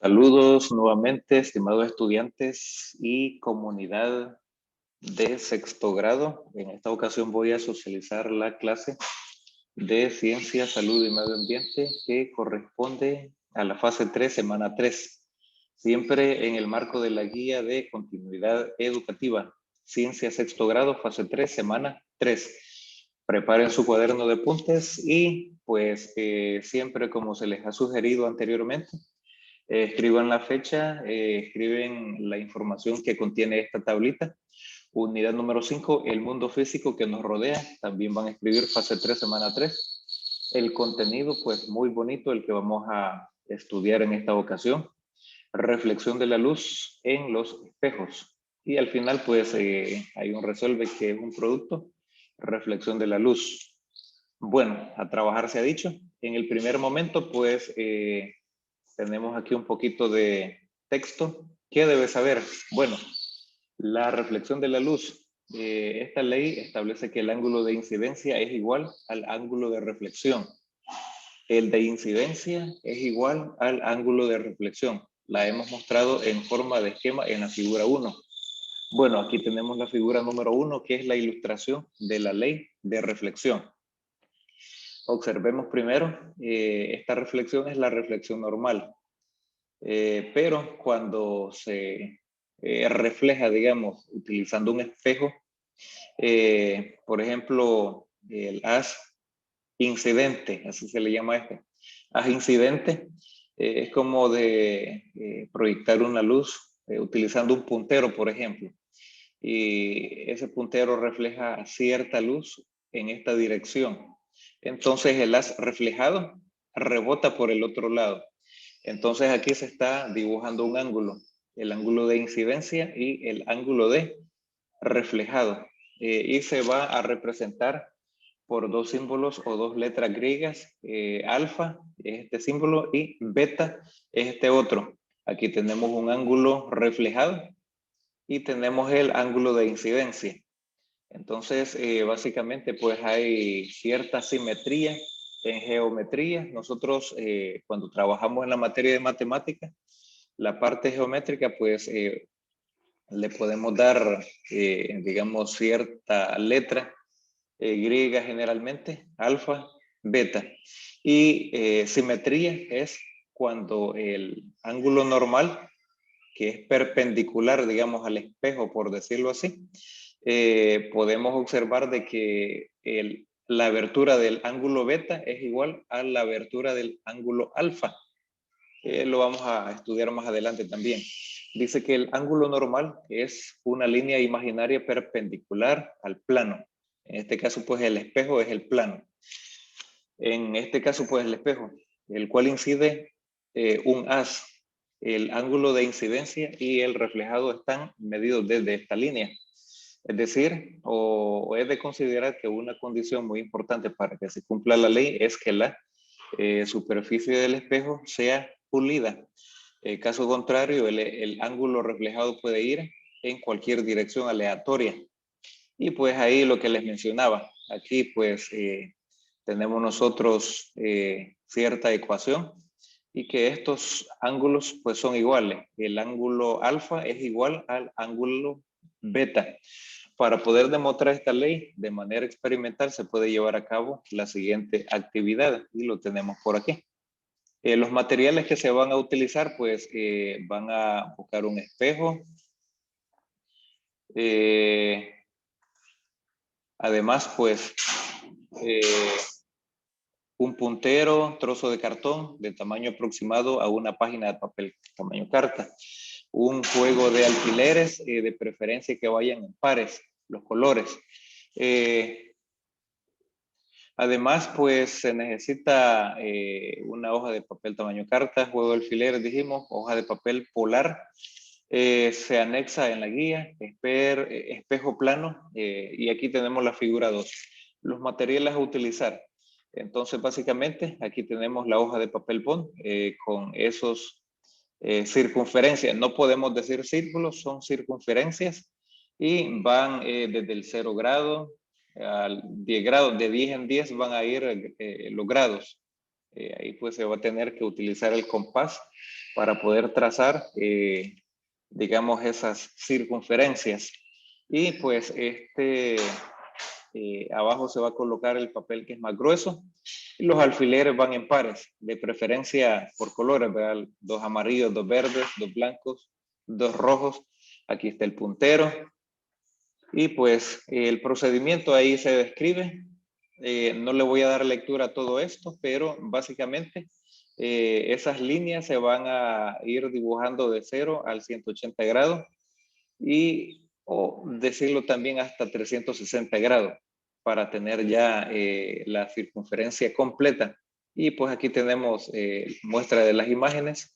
Saludos nuevamente, estimados estudiantes y comunidad de sexto grado. En esta ocasión voy a socializar la clase de Ciencia, Salud y Medio Ambiente que corresponde a la fase 3, semana 3. Siempre en el marco de la guía de continuidad educativa. Ciencia, sexto grado, fase 3, semana 3. Preparen su cuaderno de apuntes y pues siempre como se les ha sugerido anteriormente, escriban la fecha, escriben la información que contiene esta tablita. Unidad número 5, el mundo físico que nos rodea. También van a escribir fase 3, semana 3. El contenido, pues muy bonito, el que vamos a estudiar en esta ocasión. Reflexión de la luz en los espejos. Y al final, pues hay un resuelve que es un producto. Reflexión de la luz. Bueno, a trabajar se ha dicho. En el primer momento, pues tenemos aquí un poquito de texto. ¿Qué debes saber? Bueno, la reflexión de la luz. Esta ley establece que el ángulo de incidencia es igual al ángulo de reflexión. El de incidencia es igual al ángulo de reflexión. La hemos mostrado en forma de esquema en la figura 1. Bueno, aquí tenemos la figura número 1, que es la ilustración de la ley de reflexión. Observemos primero, esta reflexión es la reflexión normal. Pero cuando se refleja, digamos, utilizando un espejo, por ejemplo, el haz incidente, así se le llama este. Haz incidente es como de proyectar una luz utilizando un puntero, por ejemplo. Y ese puntero refleja cierta luz en esta dirección. Entonces el haz reflejado rebota por el otro lado. Entonces aquí se está dibujando un ángulo, el ángulo de incidencia y el ángulo de reflejado. Y se va a representar por dos símbolos o dos letras griegas. Alfa es este símbolo y beta es este otro. Aquí tenemos un ángulo reflejado y tenemos el ángulo de incidencia. Entonces, básicamente, pues hay cierta simetría en geometría. Nosotros, cuando trabajamos en la materia de matemática, la parte geométrica, pues, le podemos dar, digamos, cierta letra griega generalmente, alfa, beta. Y simetría es cuando el ángulo normal, que es perpendicular, digamos, al espejo, por decirlo así, podemos observar de que la abertura del ángulo beta es igual a la abertura del ángulo alfa. Lo vamos a estudiar más adelante también. Dice que el ángulo normal es una línea imaginaria perpendicular al plano. En este caso, pues el espejo es el plano. En este caso, pues el espejo, el cual incide un haz. El ángulo de incidencia y el reflejado están medidos desde esta línea. Es decir, o es de considerar que una condición muy importante para que se cumpla la ley es que la superficie del espejo sea pulida. Caso contrario, el ángulo reflejado puede ir en cualquier dirección aleatoria. Y pues ahí lo que les mencionaba, aquí pues tenemos nosotros cierta ecuación y que estos ángulos pues son iguales. El ángulo alfa es igual al ángulo beta. Para poder demostrar esta ley de manera experimental se puede llevar a cabo la siguiente actividad y lo tenemos por aquí. Los materiales que se van a utilizar pues van a buscar un espejo. Además pues un puntero, trozo de cartón de tamaño aproximado a una página de papel, tamaño carta. Un juego de alfileres, de preferencia que vayan en pares, los colores. Además, pues se necesita una hoja de papel tamaño carta, juego de alfileres, dijimos, hoja de papel polar. Se anexa en la guía, espejo plano, y aquí tenemos la figura 2. Los materiales a utilizar. Entonces, básicamente, aquí tenemos la hoja de papel bond con esos circunferencias. No podemos decir círculos, son circunferencias y van desde el 0 grado al 10 grados. De 10 en 10 van a ir los grados. Ahí pues se va a tener que utilizar el compás para poder trazar, digamos, esas circunferencias. Y pues abajo se va a colocar el papel que es más grueso y los alfileres van en pares, de preferencia por colores, ¿verdad? 2 amarillos, 2 verdes, 2 blancos, 2 rojos. Aquí está el puntero. Y pues el procedimiento ahí se describe. No le voy a dar lectura a todo esto, pero básicamente esas líneas se van a ir dibujando de 0 al 180 grados o decirlo también hasta 360 grados para tener ya la circunferencia completa. Y pues aquí tenemos muestra de las imágenes.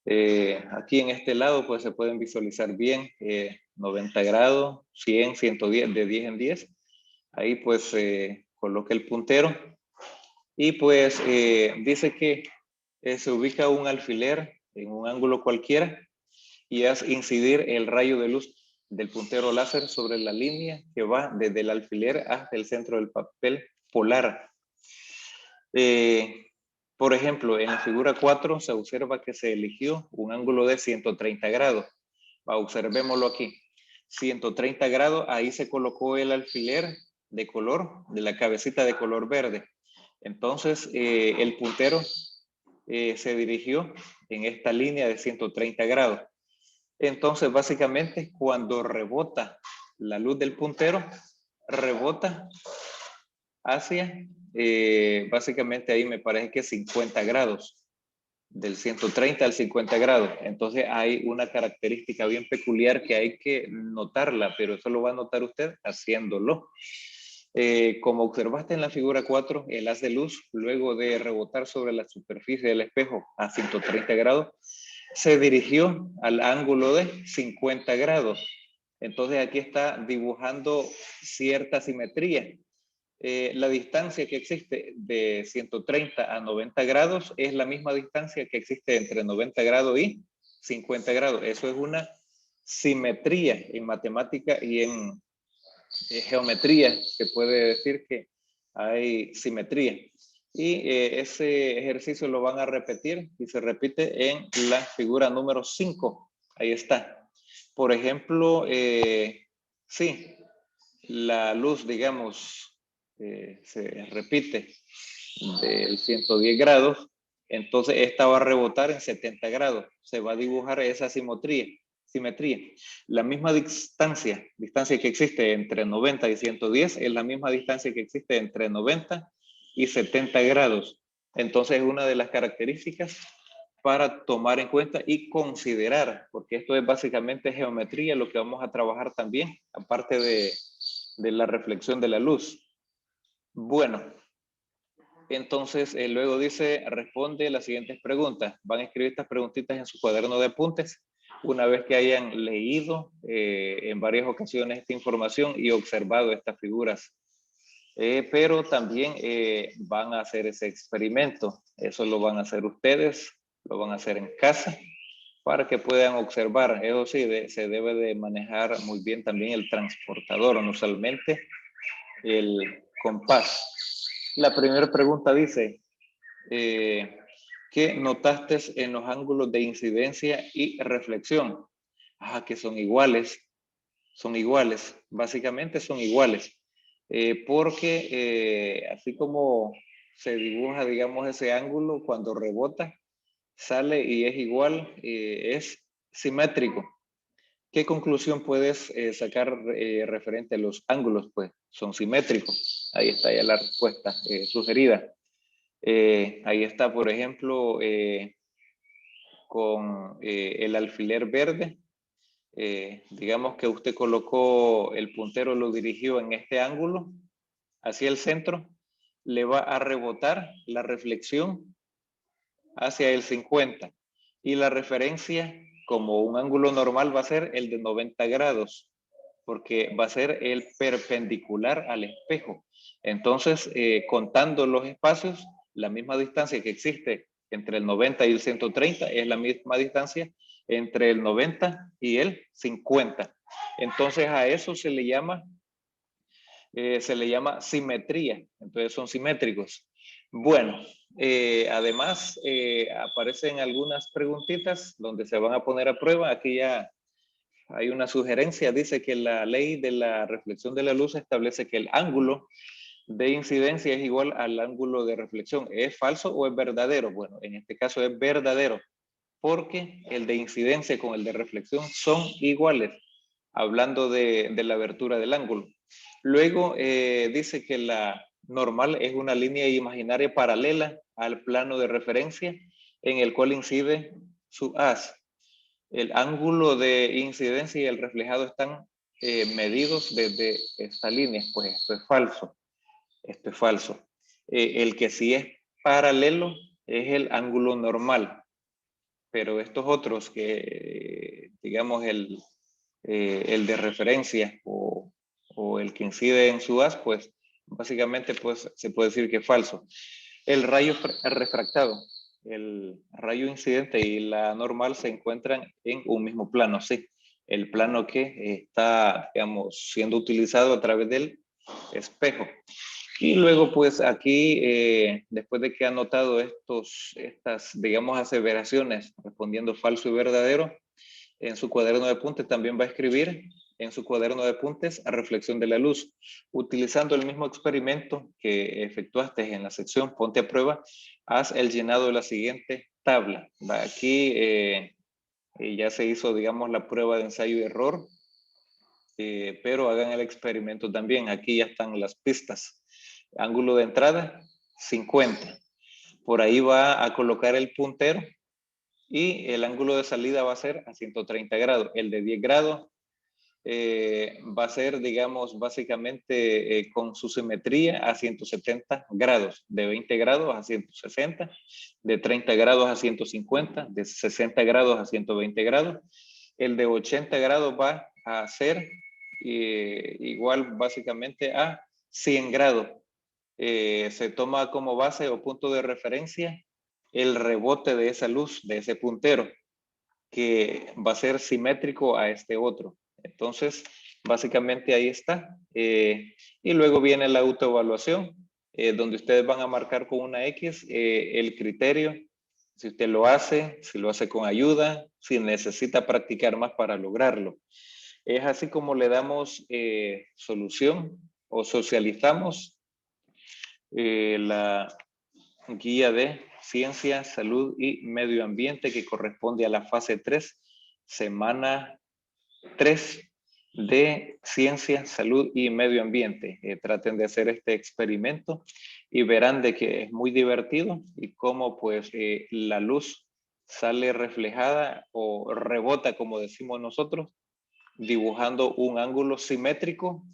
Aquí en este lado pues se pueden visualizar bien 90 grados, 100, 110, de 10 en 10. Ahí pues coloca el puntero y pues dice que se ubica un alfiler en un ángulo cualquiera y haz incidir el rayo de luz del puntero láser sobre la línea que va desde el alfiler hasta el centro del papel polar. Por ejemplo, en la figura 4 se observa que se eligió un ángulo de 130 grados. Observémoslo aquí. 130 grados, ahí se colocó el alfiler de color, de la cabecita de color verde. Entonces, el puntero se dirigió en esta línea de 130 grados. Entonces, básicamente, cuando rebota la luz del puntero, rebota hacia, básicamente ahí me parece que 50 grados, del 130 al 50 grados. Entonces hay una característica bien peculiar que hay que notarla, pero eso lo va a notar usted haciéndolo. Como observaste en la figura 4, el haz de luz, luego de rebotar sobre la superficie del espejo a 130 grados, se dirigió al ángulo de 50 grados. Entonces aquí está dibujando cierta simetría. La distancia que existe de 130 a 90 grados es la misma distancia que existe entre 90 grados y 50 grados. Eso es una simetría en matemática y en geometría, que puede decir que hay simetría. Y ese ejercicio lo van a repetir y se repite en la figura número 5. Ahí está. Por ejemplo, sí, la luz, digamos, se repite del 110 grados, entonces esta va a rebotar en 70 grados. Se va a dibujar esa simetría. La misma distancia que existe entre 90 y 110 es la misma distancia que existe entre 90 y 70 grados. Entonces es una de las características para tomar en cuenta y considerar, porque esto es básicamente geometría, lo que vamos a trabajar también, aparte de la reflexión de la luz. Bueno, entonces luego dice, responde las siguientes preguntas. Van a escribir estas preguntitas en su cuaderno de apuntes una vez que hayan leído en varias ocasiones esta información y observado estas figuras. Pero también van a hacer ese experimento. Eso lo van a hacer ustedes, lo van a hacer en casa para que puedan observar. Eso sí, se debe de manejar muy bien también el transportador, no solamente el compás. La primera pregunta dice, ¿qué notaste en los ángulos de incidencia y reflexión? Que son iguales, básicamente son iguales, porque así como se dibuja, digamos, ese ángulo cuando rebota, sale y es igual, es simétrico. ¿Qué conclusión puedes sacar referente a los ángulos? Pues son simétricos. Ahí está ya la respuesta sugerida. Ahí está, por ejemplo, con el alfiler verde. Digamos que usted colocó el puntero, lo dirigió en este ángulo hacia el centro, le va a rebotar la reflexión hacia el 50 y la referencia como un ángulo normal va a ser el de 90 grados porque va a ser el perpendicular al espejo. Entonces, contando los espacios, la misma distancia que existe entre el 90 y el 130 es la misma distancia entre el 90 y el 50. Entonces, a eso se le llama simetría. Entonces, son simétricos. Bueno, además aparecen algunas preguntitas donde se van a poner a prueba. Aquí ya hay una sugerencia, dice que la ley de la reflexión de la luz establece que el ángulo de incidencia es igual al ángulo de reflexión. ¿Es falso o es verdadero? Bueno, en este caso es verdadero, porque el de incidencia con el de reflexión son iguales, hablando de la abertura del ángulo. Luego dice que la normal es una línea imaginaria paralela al plano de referencia en el cual incide su haz. El ángulo de incidencia y el reflejado están medidos desde esta línea. Pues esto es falso. Esto es falso. El que sí es paralelo es el ángulo normal, pero estos otros que, digamos, el de referencia o el que incide en su haz, pues básicamente pues, se puede decir que es falso. El rayo refractado, el rayo incidente y la normal se encuentran en un mismo plano, sí. El plano que está, digamos, siendo utilizado a través del espejo. Y luego, pues aquí, después de que ha anotado estas, digamos, aseveraciones respondiendo falso y verdadero, en su cuaderno de apuntes también va a escribir en su cuaderno de apuntes a reflexión de la luz, utilizando el mismo experimento que efectuaste en la sección Ponte a prueba, haz el llenado de la siguiente tabla. Aquí ya se hizo, digamos, la prueba de ensayo y error, pero hagan el experimento también. Aquí ya están las pistas. Ángulo de entrada, 50. Por ahí va a colocar el puntero y el ángulo de salida va a ser a 130 grados. El de 10 grados va a ser, digamos, básicamente con su simetría a 170 grados, de 20 grados a 160, de 30 grados a 150, de 60 grados a 120 grados. El de 80 grados va a ser igual básicamente a 100 grados. Se toma como base o punto de referencia el rebote de esa luz, de ese puntero, que va a ser simétrico a este otro. Entonces, básicamente ahí está. Y luego viene la autoevaluación, donde ustedes van a marcar con una X el criterio, si usted lo hace, si lo hace con ayuda, si necesita practicar más para lograrlo. Es así como le damos solución o socializamos la guía de ciencia, salud y medio ambiente que corresponde a la fase 3, semana 3 de ciencia, salud y medio ambiente. Traten de hacer este experimento y verán de que es muy divertido y cómo pues la luz sale reflejada o rebota, como decimos nosotros, dibujando un ángulo simétrico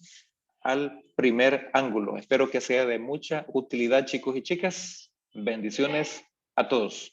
al primer ángulo. Espero que sea de mucha utilidad, chicos y chicas. Bendiciones a todos.